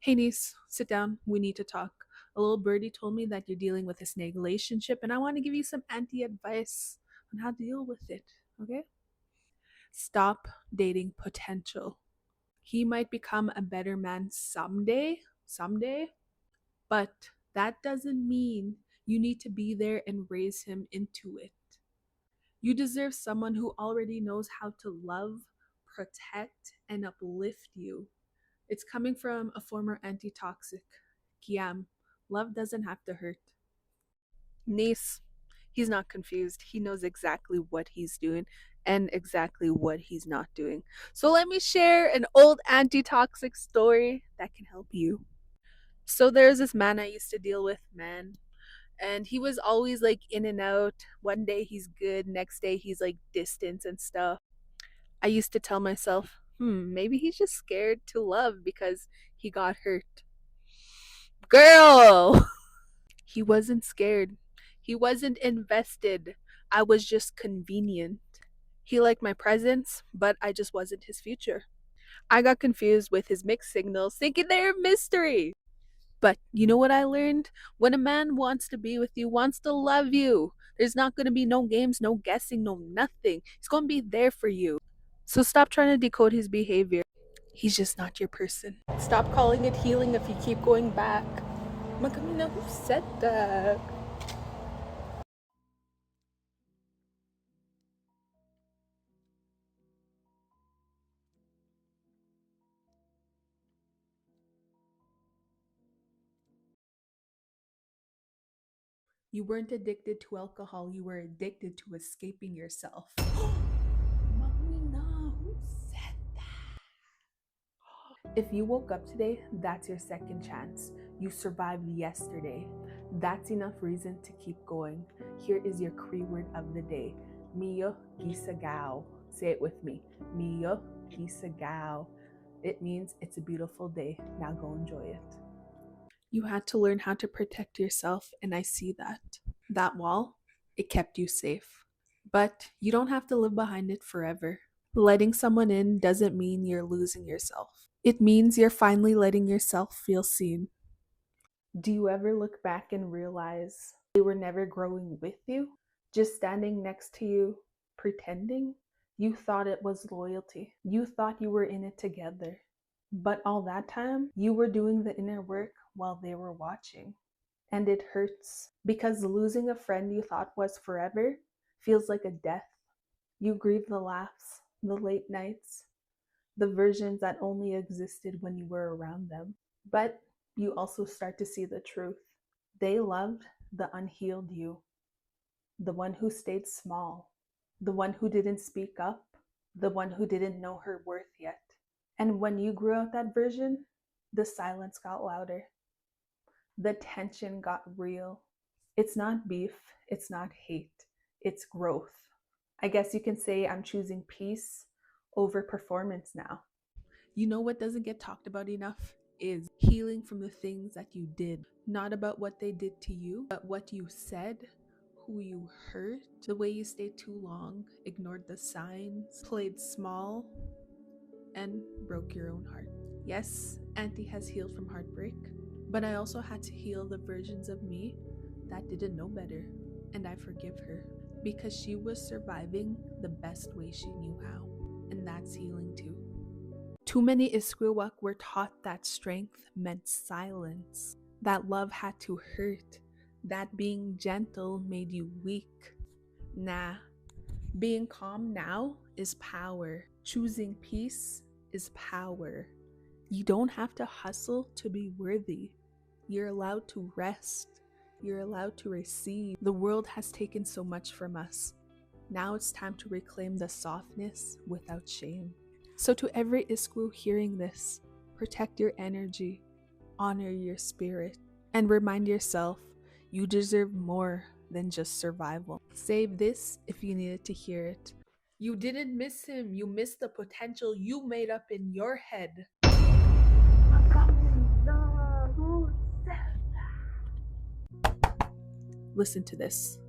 Hey niece, sit down. We need to talk. A little birdie told me that you're dealing with a snake relationship, and I want to give you some anti advice on how to deal with it. Okay? Stop dating potential. He might become a better man someday, but that doesn't mean you need to be there and raise him into it. You deserve someone who already knows how to love, protect, and uplift you. It's coming from a former anti toxic. Kiam, love doesn't have to hurt. Niece, he's not confused. He knows exactly what he's doing and exactly what he's not doing. So let me share an old anti toxic story that can help you. So there's this man I used to deal with, man. And he was always like in and out. One day he's good, next day he's like distant and stuff. I used to tell myself, maybe he's just scared to love because he got hurt. Girl! He wasn't scared. He wasn't invested. I was just convenient. He liked my presence, but I just wasn't his future. I got confused with his mixed signals, thinking they're a mystery. But you know what I learned? When a man wants to be with you, wants to love you, there's not going to be no games, no guessing, no nothing. He's going to be there for you. So stop trying to decode his behavior. He's just not your person. Stop calling it healing if you keep going back. Makamina, who said that? You weren't addicted to alcohol, you were addicted to escaping yourself. Mamina, who said that? If you woke up today, that's your second chance. You survived yesterday. That's enough reason to keep going. Here is your Cree word of the day. Miyo gisagao. Say it with me. Miyo gisagao. It means it's a beautiful day. Now go enjoy it. You had to learn how to protect yourself, and I see that. That wall, it kept you safe. But you don't have to live behind it forever. Letting someone in doesn't mean you're losing yourself. It means you're finally letting yourself feel seen. Do you ever look back and realize they were never growing with you? Just standing next to you, pretending? You thought it was loyalty. You thought you were in it together. But all that time, you were doing the inner work while they were watching. And it hurts because losing a friend you thought was forever feels like a death. You grieve the laughs, the late nights, the versions that only existed when you were around them. But you also start to see the truth. They loved the unhealed you, the one who stayed small, the one who didn't speak up, the one who didn't know her worth yet. And when you grew out that version, the silence got louder, the tension got real. It's not beef, it's not hate, it's growth. I guess you can say I'm choosing peace over performance now. You know what doesn't get talked about enough is healing from the things that you did. Not about what they did to you, but what you said, who you hurt, the way you stayed too long, ignored the signs, played small, and broke your own heart. Yes, Auntie has healed from heartbreak, but I also had to heal the versions of me that didn't know better. And I forgive her because she was surviving the best way she knew how. And that's healing too. Too many Iskwewak were taught that strength meant silence, that love had to hurt, that being gentle made you weak. Nah, being calm now is power. Choosing peace is power. You don't have to hustle to be worthy. You're allowed to rest. You're allowed to receive. The world has taken so much from us. Now it's time to reclaim the softness without shame. So, to every Iskwu hearing this, protect your energy, honor your spirit, and remind yourself you deserve more than just survival. Save this if you needed to hear it. You didn't miss him, you missed the potential you made up in your head. Listen to this.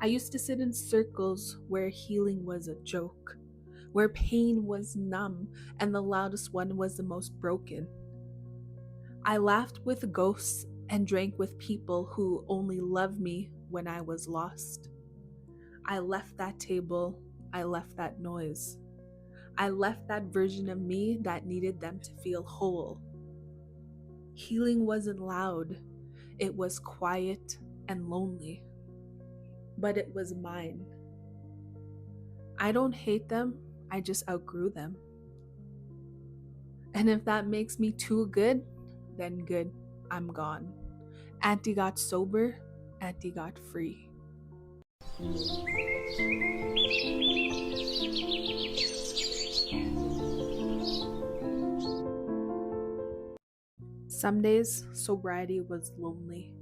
I used to sit in circles where healing was a joke, where pain was numb and the loudest one was the most broken. I laughed with ghosts and drank with people who only loved me when I was lost. I left that table, I left that noise. I left that version of me that needed them to feel whole. Healing wasn't loud, it was quiet and lonely, but it was mine. I don't hate them, I just outgrew them. And if that makes me too good, then good, I'm gone. Auntie got sober, Auntie got free. Some days, sobriety was lonely.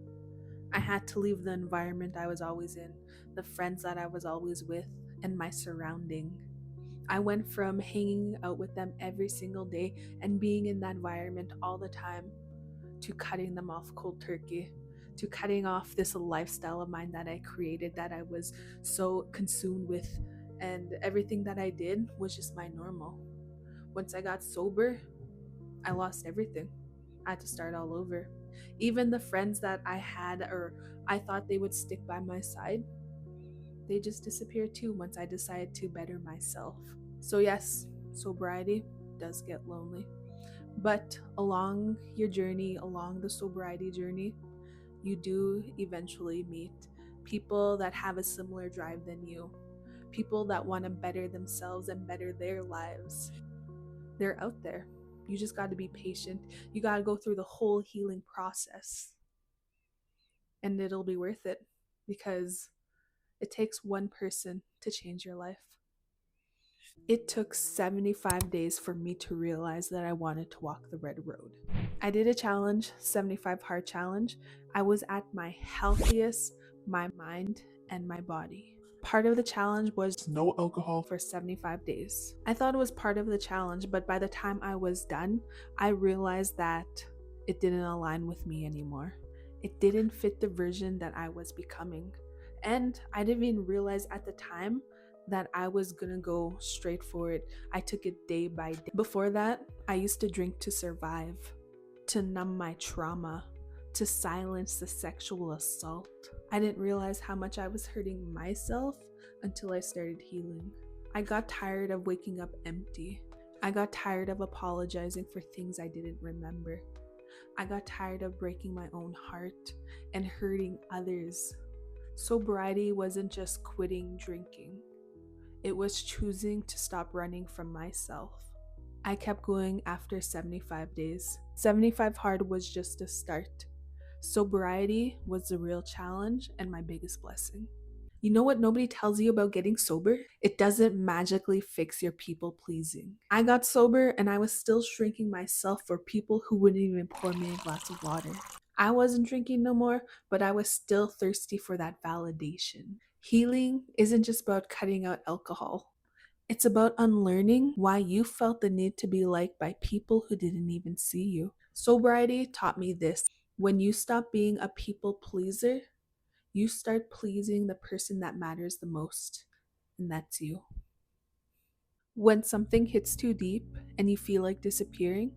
I had to leave the environment I was always in, the friends that I was always with, and my surrounding. I went from hanging out with them every single day and being in that environment all the time to cutting them off cold turkey, to cutting off this lifestyle of mine that I created that I was so consumed with, and everything that I did was just my normal. Once I got sober, I lost everything. I had to start all over. Even the friends that I had or I thought they would stick by my side, they just disappeared too once I decided to better myself. So, yes, sobriety does get lonely. But along your journey, along the sobriety journey, you do eventually meet people that have a similar drive than you, people that want to better themselves and better their lives. They're out there. You just got to be patient. You got to go through the whole healing process, and it'll be worth it because it takes one person to change your life. It took 75 days for me to realize that I wanted to walk the red road. I did a challenge, 75 hard challenge. I was at my healthiest, my mind and my body. Part of the challenge was no alcohol for 75 days. I thought it was part of the challenge, but by the time I was done, I realized that it didn't align with me anymore. It didn't fit the version that I was becoming. And I didn't even realize at the time that I was gonna go straight for it. I took it day by day. Before that, I used to drink to survive, to numb my trauma, to silence the sexual assault. I didn't realize how much I was hurting myself until I started healing. I got tired of waking up empty. I got tired of apologizing for things I didn't remember. I got tired of breaking my own heart and hurting others. Sobriety wasn't just quitting drinking. It was choosing to stop running from myself. I kept going after 75 days. 75 hard was just a start. Sobriety was the real challenge and my biggest blessing. You know what nobody tells you about getting sober? It doesn't magically fix your people pleasing. I got sober and I was still shrinking myself for people who wouldn't even pour me a glass of water. I wasn't drinking no more, but I was still thirsty for that validation. Healing isn't just about cutting out alcohol. It's about unlearning why you felt the need to be liked by people who didn't even see you. Sobriety taught me this. When you stop being a people pleaser, you start pleasing the person that matters the most, and that's you. When something hits too deep and you feel like disappearing,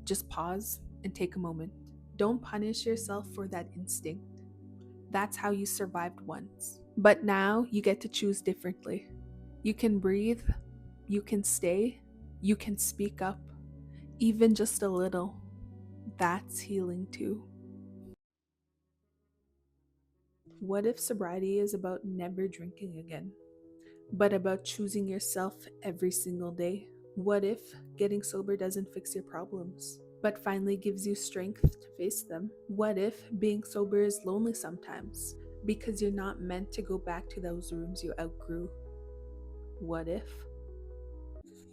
just pause and take a moment. Don't punish yourself for that instinct. That's how you survived once. But now you get to choose differently. You can breathe, you can stay, you can speak up, even just a little. That's healing too. What if sobriety is about never drinking again, but about choosing yourself every single day? What if getting sober doesn't fix your problems, but finally gives you strength to face them? What if being sober is lonely sometimes because you're not meant to go back to those rooms you outgrew? What if?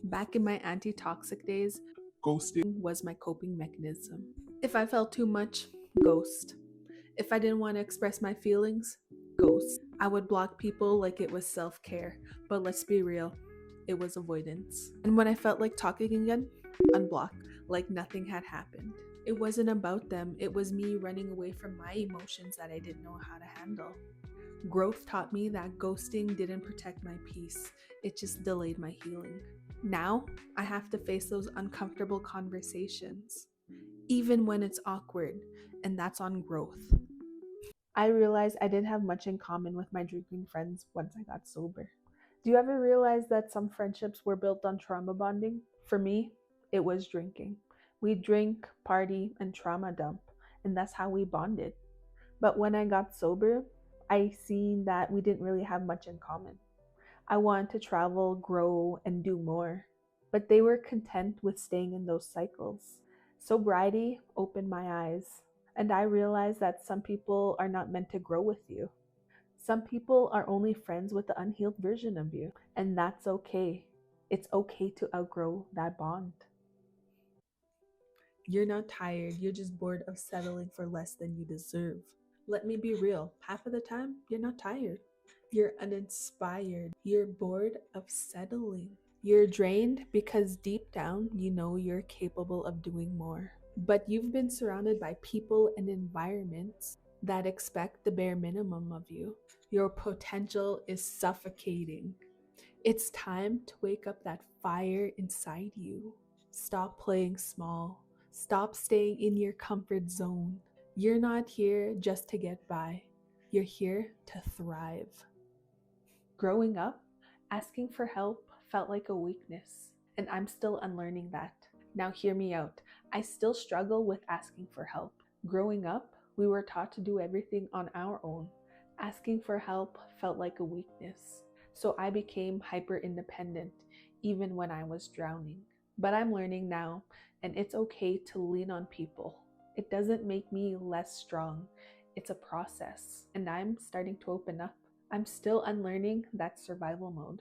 Back in my anti-toxic days, ghosting was my coping mechanism. If I felt too much, ghost. If I didn't want to express my feelings, ghost. I would block people like it was self-care, but let's be real, it was avoidance. And when I felt like talking again, unblock, like nothing had happened. It wasn't about them, it was me running away from my emotions that I didn't know how to handle. Growth taught me that ghosting didn't protect my peace, it just delayed my healing. Now, I have to face those uncomfortable conversations. even when it's awkward, and that's on growth. I realized I didn't have much in common with my drinking friends once I got sober. Do you ever realize that some friendships were built on trauma bonding? For me, it was drinking. We drink, party, and trauma dump, and that's how we bonded. But when I got sober, I seen that we didn't really have much in common. I wanted to travel, grow, and do more. But they were content with staying in those cycles. Sobriety opened my eyes, and I realized that some people are not meant to grow with you. Some people are only friends with the unhealed version of you, and that's okay. It's okay to outgrow that bond. You're not tired, you're just bored of settling for less than you deserve. Let me be real, half of the time, you're not tired. You're uninspired. You're bored of settling. You're drained because deep down you know you're capable of doing more. But you've been surrounded by people and environments that expect the bare minimum of you. Your potential is suffocating. It's time to wake up that fire inside you. Stop playing small. Stop staying in your comfort zone. You're not here just to get by. You're here to thrive. Growing up, asking for help felt like a weakness, and I'm still unlearning that. Now, hear me out. I still struggle with asking for help. Growing up, we were taught to do everything on our own. Asking for help felt like a weakness, so I became hyper independent even when I was drowning. But I'm learning now, and it's okay to lean on people. It doesn't make me less strong, it's a process, and I'm starting to open up. I'm still unlearning that survival mode.